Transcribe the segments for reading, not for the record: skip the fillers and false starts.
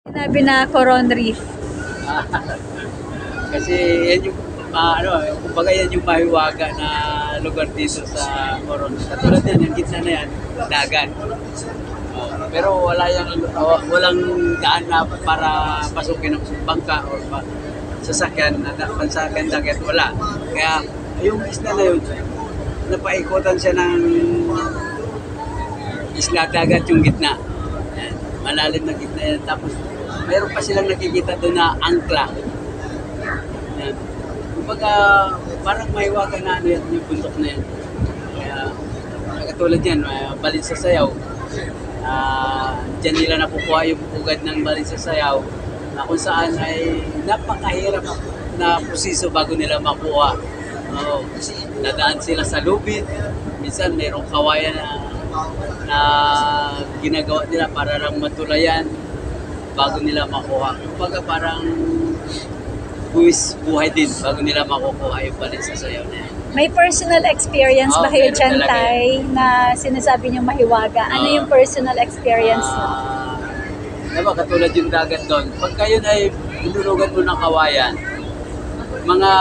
Sinabi na Coron Reef. Kasi yan yung, kumbaga yan yung mahiwaga na lugar dito sa Coron. Katulad yan, yung gitna na yan, dagat. Pero walang daan na para pasukin ng bangka o sasakyan, pansakyan dagat, wala. Kaya yung isla na yun, napaikutan siya ng isla dagat yung gitna. Yan, malalim na gitna yan. Tapos mayroon pa silang nakikita doon na angkla. Yan. Kumbaga, parang mahiwaga na ano yan, yung bundok na yan. Kaya, katulad yan, balin sa sayaw. Diyan nila nakukuha yung ugad ng balin sa sayaw na kung saan ay napakahirap na proseso bago nila makuha. Kasi nadaan sila sa lubid. Minsan mayroong kawayan na ginagawa nila para lang matulayan bago nila makuha. Kumbaga parang buhay din bago nila makukuha yung balin sa sayaw na yan. May personal experience ba kayo dyan, Tay, na sinasabi niyo mahiwaga? Ano yung personal experience mo? Diba, katulad yung dagat doon. Pagka yun ay binulugan mo ng kawayan, mga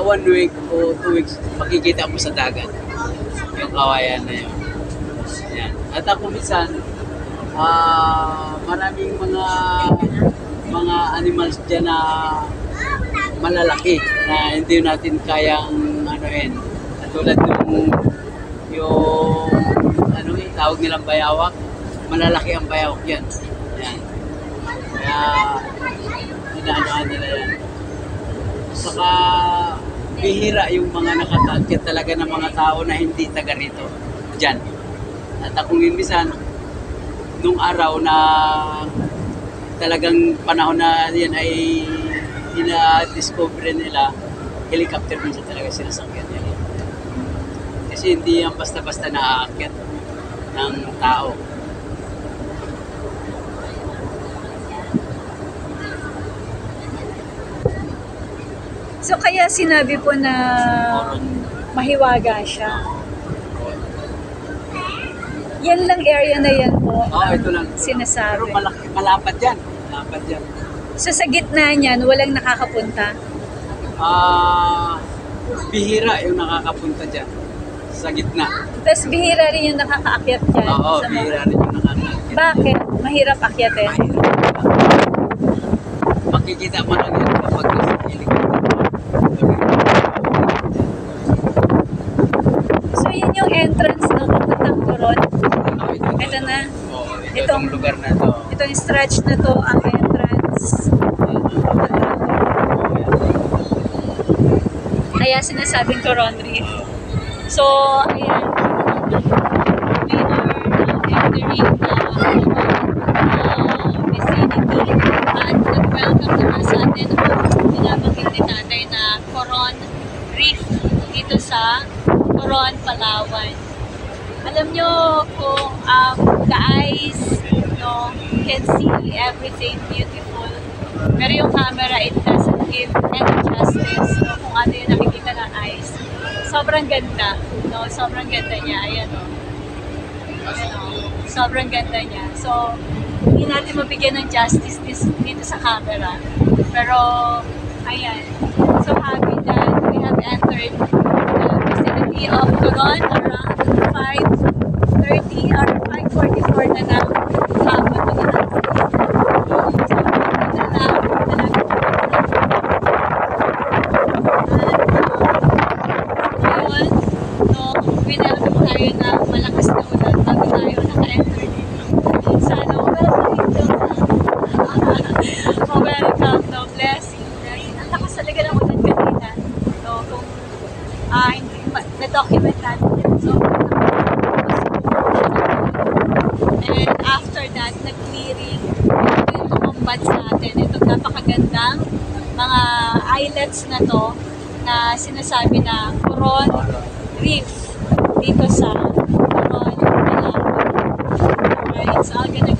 1 week o 2 weeks, makikita mo sa dagat yung kawayan na yun. Yan. At ako minsan, maraming mga animals dyan na malalaki na hindi natin kayang anuhin. Katulad yung tawag nilang bayawak, malalaki ang bayawak yan. Yan. Kaya inaanohan nila yan. Saka bihira yung mga nakataakit talaga ng mga tao na hindi taga rito. Diyan. At akong minsan, nung araw na talagang panahon na yan ay ina-discover nila, helicopter din siya talaga sinasakyan nila. Kasi hindi yan basta-basta naaakyat ng tao. So kaya sinabi po na mahiwaga siya. Yan lang area na yan po. Ito lang. Sinasabi. Pero malapad yan. Malapad yan. So sa gitna niyan, walang nakakapunta? Bihira yung nakakapunta dyan. Sa gitna. Tapos bihira rin yung nakakaakyat dyan? Oo, bihira rin yung nakakaakyat. Bakit? Mahirap akyatin? Mahirap. Makikita mo lang yun kapag nasa helicopter. So yun yung entrance ng papuntang Coron? Ito na. Itong lugar na to. Itong stretch na to ang entrance. Kaya sinasabing Coron Reef. So, ayan. We are now entering the vicinity at nag-welcome naman sa atin ang binabanggit din natin na Coron Reef dito sa Coron, Palawan. Alam nyo kung the eyes can see everything beautiful, pero yung camera, it doesn't give any justice kung ano yung nakikita ng eyes. Sobrang ganda, sobrang ganda niya. Ayan, sobrang ganda niya. So, hindi natin mabigyan ng justice dito sa camera. Pero, ayan. So happy that we have entered the vicinity of Coron around 5:30 or 5:44 na ng hapon. Winelcome tayo na malakas na ulan bago tayo naka-enter dito. Sana, welcome, blessing. Ang lakas talaga ng ulan kanina. So, kung hindi na-document natin yun. So, and after that, nag-clearing. Ito yung tukumbat sa atin. Itong napakagandang mga islets na to na sinasabi na Coron Reef dito sa Coron, Palawan. Alright, so I'm gonna